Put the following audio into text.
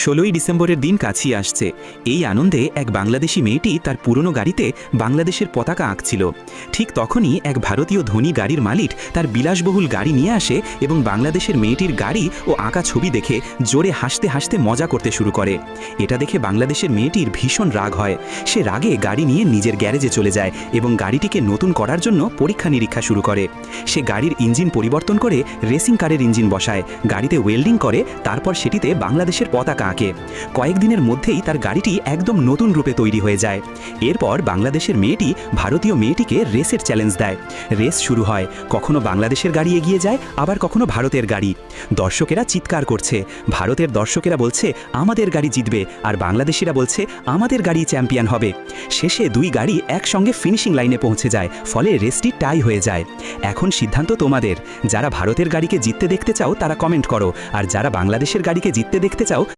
16ই ডিসেম্বরের দিন কাছিয়ে আসছে। এই আনন্দে এক বাংলাদেশি মেয়েটি তার পুরনো গাড়িতে বাংলাদেশের পতাকা আঁকছিল। ঠিক তখনই এক ভারতীয় ধনী গাড়ির মালিক তার বিলাসবহুল গাড়ি নিয়ে আসে এবং বাংলাদেশের মেয়েটির গাড়ি ও আঁকা ছবি দেখে জোরে হাসতে হাসতে মজা করতে শুরু করে। এটা দেখে বাংলাদেশের মেয়েটির ভীষণ রাগ হয়। সে রাগে গাড়ি নিয়ে নিজের গ্যারেজে চলে যায় এবং গাড়িটিকে নতুন করার জন্য পরীক্ষা নিরীক্ষা শুরু করে। সে গাড়ির ইঞ্জিন পরিবর্তন করে রেসিং কারের ইঞ্জিন বসায়, গাড়িতে ওয়েল্ডিং করে, তারপর সেটিতে বাংলাদেশের পতাকা আঁকে। কয়েকদিনের মধ্যেই তার গাড়িটি একদম নতুন রূপে তৈরি হয়ে যায়। এরপর বাংলাদেশের মেয়েটি ভারতীয় মেয়েটিকে রেসের চ্যালেঞ্জ দেয়। রেস শুরু হয়, কখনো বাংলাদেশের গাড়ি এগিয়ে যায়, আবার কখনো ভারতের গাড়ি। দর্শকেরা চিৎকার করছে। ভারতের দর্শকেরা বলছে আমাদের গাড়ি জিতবে, আর বাংলাদেশিরা বলছে আমাদের গাড়ি চ্যাম্পিয়ন হবে। শেষে দুই গাড়ি একসঙ্গে ফিনিশিং লাইনে পৌঁছে যায়, ফলে রেসটি টাই হয়ে যায়। এখন সিদ্ধান্ত তোমাদের। যারা ভারতের গাড়িকে জিততে দেখতে চাও তারা কমেন্ট করো, আর যারা বাংলাদেশের গাড়িকে জিততে দেখতে চাও